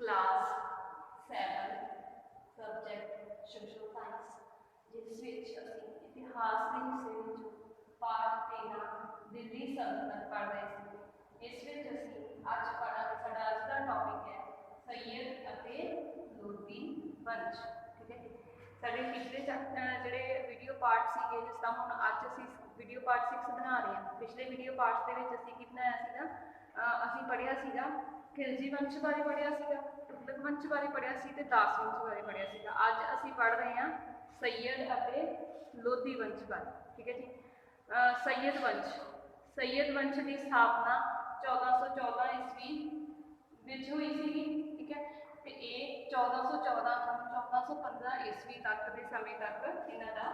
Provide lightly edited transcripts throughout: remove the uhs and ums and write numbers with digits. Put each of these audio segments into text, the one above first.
Class 7 subject social science जिस असी इतिहास के हिस्से में पाठ 13 दिल्ली सल्तनत पढ़ रहे थे। इस असी अज साडा अज का टॉपिक है सैयद अते लोधी वंश। ठीक है, साडे पिछले जोड़े वीडियो पार्ट से जिस तरह हम अज असी वीडियो पार्ट 6 बना रहे हैं। पिछले वीडियो पार्ट के असी की बनाया असी पढ़िया सीगा खिलजी वंश बारे पढ़िया सीगा, तुगलक वंश बारे पढ़िया सी ते दास वंश बारे पढ़िया सीगा। अज असी पढ़ रहे हैं सैयद अते लोधी वंश बारे। ठीक है जी, सैयद वंश की स्थापना 1414 ईस्वी विच हुई सी। ठीक है, तो ये 1414 तो 1415 ईस्वी तक के समय तक इन्हों का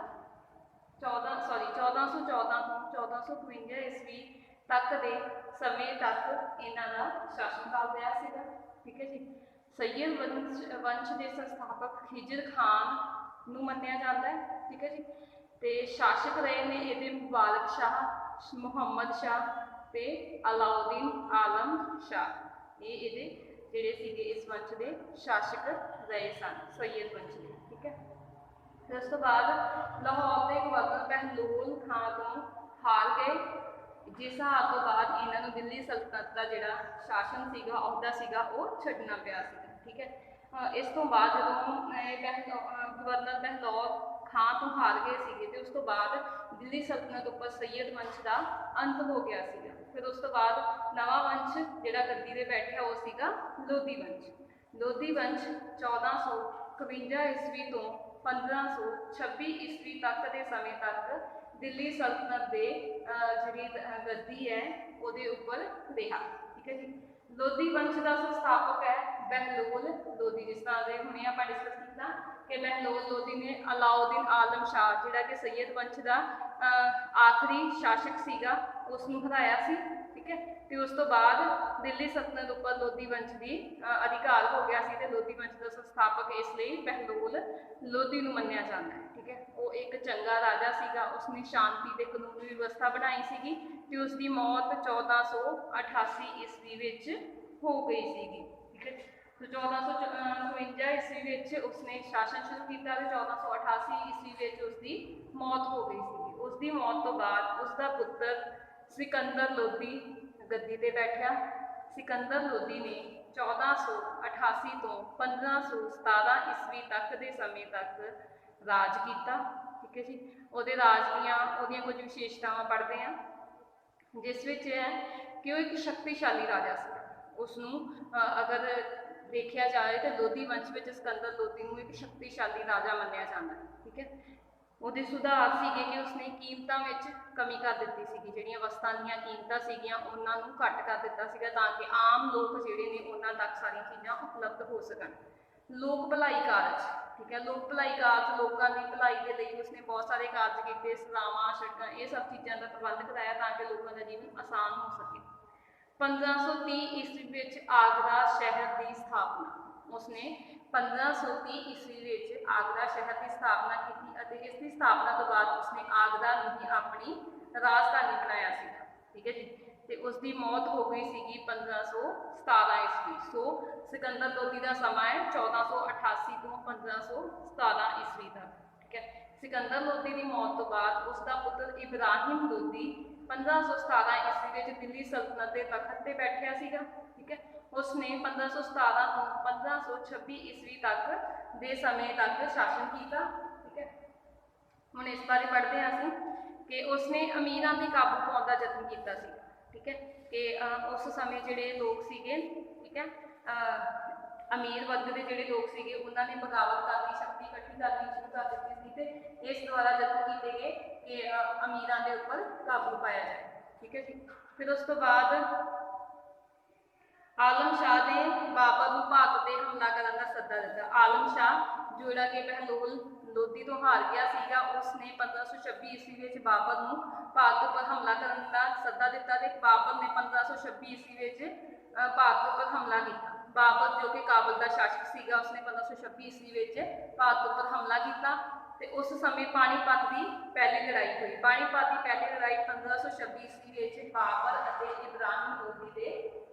1414 तो 1452 ईस्वी तक के समय तक इन्हों का शासनकाल रहा सीगा। ठीक है जी, सैयद वंश के संस्थापक खिजर खान नूं मन्निया जाता है। ठीक है जी, तो शासक रहे ने ये मुबारक शाह, मुहम्मद शाह ते अलाउद्दीन आलम शाह। ये जिहड़े सीगे इस वंश के शासक रहे सन सैयद वंश के। ठीक है, फिर उस तो बाद लाहौर के गवर्नर बहलोल खां तो हार गए, जिस हार तो बाद इन्हों दिल्ली सल्तनत का जोड़ा शासन सीगा अहुदा सीगा वो छड्डना पिया सीगा। ठीक है, इस तो बाद जो गवर्नर बहलोल खां तो हार गए सीगे तो उस तो बाद दिल्ली सल्तनत उपर सैयद वंश का अंत हो गया सीगा। फिर उस तो बाद नवा वंश जोड़ा गद्दी ते बैठा वो सीगा लोधी वंश। लोधी वंश 1451 ईस्वी तो 1526 ईस्वी तक के समय तक दिल्ली सल्तनत के जी गद्दी है वो उपर रहा। ठीक है जी, लोधी वंश का संस्थापक है बहलोल लोधी। जिस तरह हमने आप डिस्कस किया कि बहलोल लोधी ने अलाउद्दीन आलम शाह जोड़ा कि सैयद वंश का आखिरी शासक सीगा उसनूं हराया सी। ठीक है, तो उस तो बाद दिल्ली सल्तनत उपर लोधी वंश की अधिकार हो गया सी, लोधी वंश का संस्थापक इसलिए बहलोल लोधी नूं मन्निया जाता है। ठीक है, वो एक चंगा राजा सीगा, उसने शांति ते कानूनी व्यवस्था बनाई सीगी ते उसकी मौत 1488 ईस्वी विच हो गई सीगी। ठीक है, तो 1452 ईस्वी विच उसने शासन शुरू किया, 1488 ईस्वी विच उसकी मौत हो गई सीगी। उसकी मौत तो बाद उसका पुत्र सिकंदर लोधी गद्दी ते बैठा। सिकंदर लोधी ने 1488 तो 1517 ईस्वी तक के समय तक राज किया। ठीक है जी, वो राज दियाँ कुछ विशेषतावां पढ़ते हैं जिस विच है कि वो एक शक्तिशाली राजा से उसनूं अगर देखा जाए तो लोधी वंश में सिकंदर लोधी नूं एक शक्तिशाली राजा मन्निया जाता है। ठीक है, ਉਹਦੇ सुधार ਸੀਗੇ कि उसने कीमतों में कमी कर दी सी, ਜਿਹੜੀਆਂ वस्तां ਦੀਆਂ कीमतां ਸੀਗੀਆਂ ਉਹਨਾਂ ਨੂੰ ਘੱਟ कर दिता ਸੀਗਾ ਤਾਂ कि आम लोग ਜਿਹੜੇ ਨੇ ਉਹਨਾਂ तक सारी चीज़ां उपलब्ध हो सकन। लोक भलाई कारज, ठीक है, लोक भलाई कारज लोगों की भलाई के लिए उसने बहुत सारे कारज किए, सलावां सड़क ये सब चीज़ों का प्रबंध कराया ताकि लोगों का जीवन आसान हो सके। 1530 ईस्वी में आगरा शहर की स्थापना उसने 1530 ईस्वी में आगरा शहर की स्थापना की। इसकी स्थापना तो बाद उसने आगरा नहीं अपनी राजधानी बनाया सीगा। ठीक है जी, तो उसकी मौत हो गई सी 1517 ईस्वी। सो सिकंदर लोधी का समा है 1488 तो 1517 ईस्वी तक। ठीक है, सिकंदर लोधी की मौत तो बाद उसका पुत्र इब्राहिम लोधी 1517 ईस्वी में दिल्ली सल्तनत के तखत पर बैठा सीगा। ठीक है, उसने 1517 तो 1526 ईस्वी तक के समय तक शासन किया। ठीक है, हम इस बारे पढ़ते हैं असीं कि उसने अमीरां ते काबू पाउण दा यत्न किया सी। ठीक है, कि उस समय जिहड़े लोग सीगे, ठीक है, अमीर वर्ग के जिहड़े लोग सीगे उन्होंने बगावत करनी, शक्ति इकट्ठी करनी शुरू कर दी सी ते इस द्वारा यत्न किए गए कि अमीरां दे उपर काबू पाया जाए। ठीक है जी, फिर उस तो बाद आलम शाह ने बाबर को भारत पर हमला करने का सद्दा दिता। आलम शाह जोड़ा कि बहलोल लोधी तो हार गया सीगा, उसने 1526 ईस्वी में बाबर को भारत पर हमला करने का सद्दा दिता ते बाबर ने 1526 ईस्वी में भारत पर हमला किया। बाबर जो कि काबल का शासक सीगा उसने 1526 ईस्वी में भारत पर हमला किया ते उस समय पानीपत की पहली लड़ाई हुई। पानीपत की पहली लड़ाई 1526 ईस्वी में बाबर और इब्राहिम लोधी के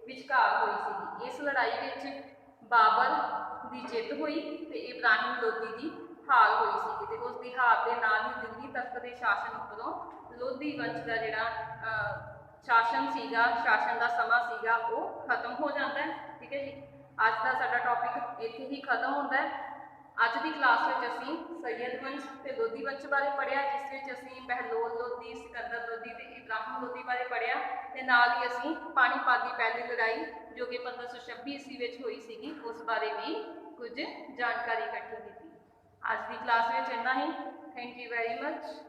विचकार हुई सी। इस लड़ाई में ਬਾਬਰ ਦੀ ਜਿੱਤ ਹੋਈ ਤੇ ਇਬਰਾਹਿਮ ਲੋਧੀ ਦੀ ਹਾਰ ਹੋਈ ਸੀ ਤੇ ਉਸ ਦੀ ਹਾਰ ਦੇ ਨਾਲ ਹੀ ਦਿੱਲੀ ਤਖਤ ਦੇ ਸ਼ਾਸਨ ਉੱਪਰੋਂ ਲੋਧੀ ਵੰਸ਼ ਦਾ ਜਿਹੜਾ ਸ਼ਾਸਨ ਸੀਗਾ, ਸ਼ਾਸਨ ਦਾ ਸਮਾਂ ਸੀਗਾ, ਉਹ ਖਤਮ ਹੋ ਜਾਂਦਾ ਹੈ। ਠੀਕ ਹੈ ਜੀ, ਅੱਜ ਦਾ ਸਾਡਾ ਟੌਪਿਕ ਇੱਥੇ ਹੀ ਖਤਮ ਹੁੰਦਾ ਹੈ। ਅੱਜ ਦੀ ਕਲਾਸ ਵਿੱਚ ਅਸੀਂ ਸੈਯਦ ਵੰਸ਼ ਤੇ ਲੋਧੀ ਵੰਸ਼ ਬਾਰੇ ਪੜ੍ਹਿਆ, ਜਿਸ ਵਿੱਚ ਅਸੀਂ ਬਹਿਲੋਲ ਲੋਧੀ, ਸਿਕੰਦਰ ਲੋਧੀ ਤੇ ਇਬਰਾਹਿਮ ਲੋਧੀ ਬਾਰੇ ਪੜ੍ਹਿਆ ਤੇ ਨਾਲ ਹੀ ਅਸੀਂ ਪਾਣੀਪਤ ਦੀ ਪਹਿਲੀ ਲੜਾਈ ਜੋ ਕਿ 1526 ਈਸਵੀ ਵਿੱਚ ਹੋਈ ਸੀਗੀ, ਉਸ ਬਾਰੇ ਵੀ ਕੁਝ ਜਾਣਕਾਰੀ ਇਕੱਠੀ ਕੀਤੀ। ਅੱਜ ਦੀ ਕਲਾਸ ਵਿੱਚ ਇੰਨਾ ਹੀ। Thank you very much.